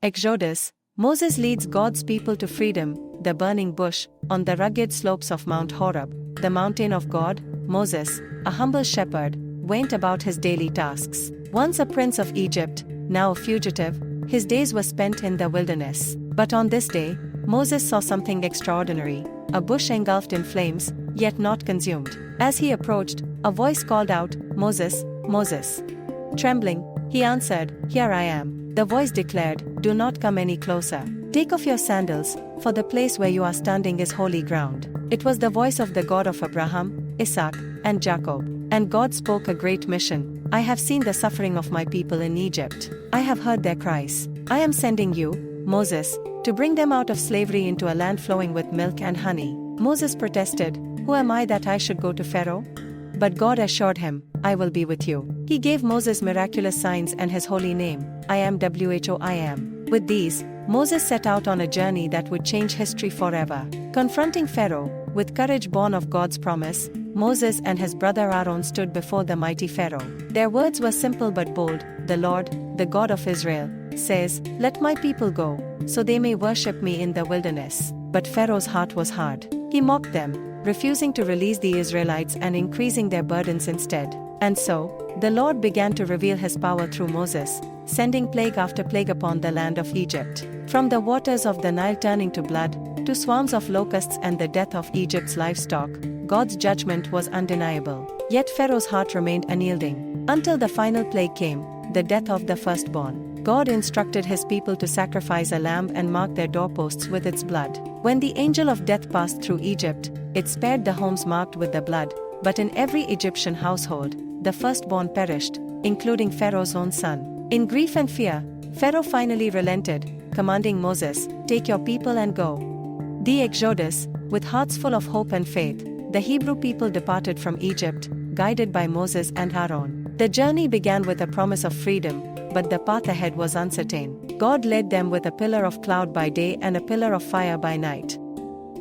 Exodus, Moses leads God's people to freedom, the burning bush, on the rugged slopes of Mount Horeb, the mountain of God. Moses, a humble shepherd, went about his daily tasks. Once a prince of Egypt, now a fugitive, his days were spent in the wilderness. But on this day, Moses saw something extraordinary, a bush engulfed in flames, yet not consumed. As he approached, a voice called out, "Moses, Moses." Trembling, he answered, "Here I am." The voice declared, "Do not come any closer. Take off your sandals, for the place where you are standing is holy ground." It was the voice of the God of Abraham, Isaac, and Jacob. And God spoke a great mission. "I have seen the suffering of my people in Egypt. I have heard their cries. I am sending you, Moses, to bring them out of slavery into a land flowing with milk and honey." Moses protested, "Who am I that I should go to Pharaoh?" But God assured him, "I will be with you." He gave Moses miraculous signs and his holy name, I am WHOIAM. With these, Moses set out on a journey that would change history forever. Confronting Pharaoh, with courage born of God's promise, Moses and his brother Aaron stood before the mighty Pharaoh. Their words were simple but bold. "The Lord, the God of Israel, says, 'Let my people go, so they may worship me in the wilderness.'" But Pharaoh's heart was hard. He mocked them, refusing to release the Israelites and increasing their burdens instead. And so, the Lord began to reveal his power through Moses, sending plague after plague upon the land of Egypt. From the waters of the Nile turning to blood, to swarms of locusts and the death of Egypt's livestock, God's judgment was undeniable. Yet Pharaoh's heart remained unyielding, until the final plague came, the death of the firstborn. God instructed his people to sacrifice a lamb and mark their doorposts with its blood. When the angel of death passed through Egypt, it spared the homes marked with the blood, but in every Egyptian household, the firstborn perished, including Pharaoh's own son. In grief and fear, Pharaoh finally relented, commanding Moses, "Take your people and go." The Exodus, with hearts full of hope and faith, the Hebrew people departed from Egypt, guided by Moses and Aaron. The journey began with a promise of freedom, but the path ahead was uncertain. God led them with a pillar of cloud by day and a pillar of fire by night.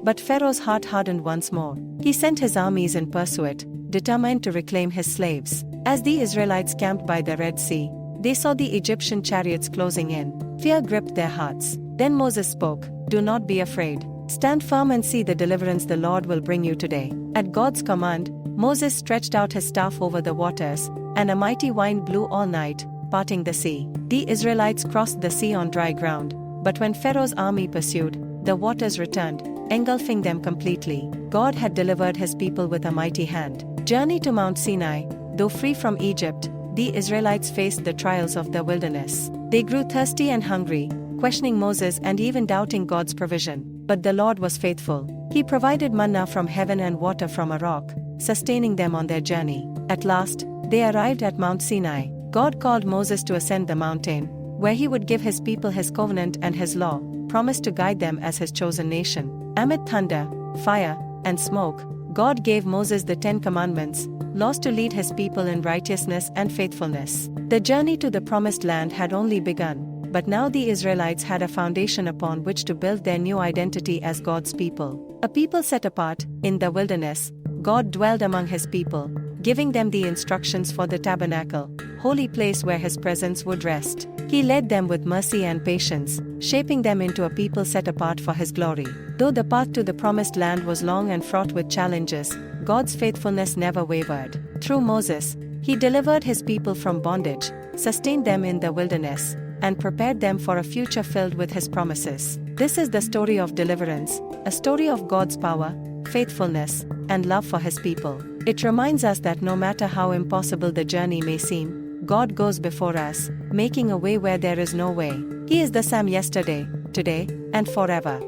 But Pharaoh's heart hardened once more. He sent his armies in pursuit, determined to reclaim his slaves. As the Israelites camped by the Red Sea, they saw the Egyptian chariots closing in. Fear gripped their hearts. Then Moses spoke, "Do not be afraid. Stand firm and see the deliverance the Lord will bring you today." At God's command, Moses stretched out his staff over the waters, and a mighty wind blew all night, parting the sea. The Israelites crossed the sea on dry ground, but when Pharaoh's army pursued, the waters returned, engulfing them completely. God had delivered his people with a mighty hand. Journey to Mount Sinai. Though free from Egypt, the Israelites faced the trials of the wilderness. They grew thirsty and hungry, questioning Moses and even doubting God's provision. But the Lord was faithful. He provided manna from heaven and water from a rock, sustaining them on their journey. At last, they arrived at Mount Sinai. God called Moses to ascend the mountain, where he would give his people his covenant and his law, promised to guide them as his chosen nation. Amid thunder, fire, and smoke, God gave Moses the 10 Commandments, laws to lead his people in righteousness and faithfulness. The journey to the promised land had only begun, but now the Israelites had a foundation upon which to build their new identity as God's people. A people set apart. In the wilderness, God dwelled among his people, giving them the instructions for the tabernacle, holy place where his presence would rest. He led them with mercy and patience, shaping them into a people set apart for his glory. Though the path to the promised land was long and fraught with challenges, God's faithfulness never wavered. Through Moses, he delivered his people from bondage, sustained them in the wilderness, and prepared them for a future filled with his promises. This is the story of deliverance, a story of God's power, faithfulness, and love for his people. It reminds us that no matter how impossible the journey may seem, God goes before us, making a way where there is no way. He is the same yesterday, today, and forever.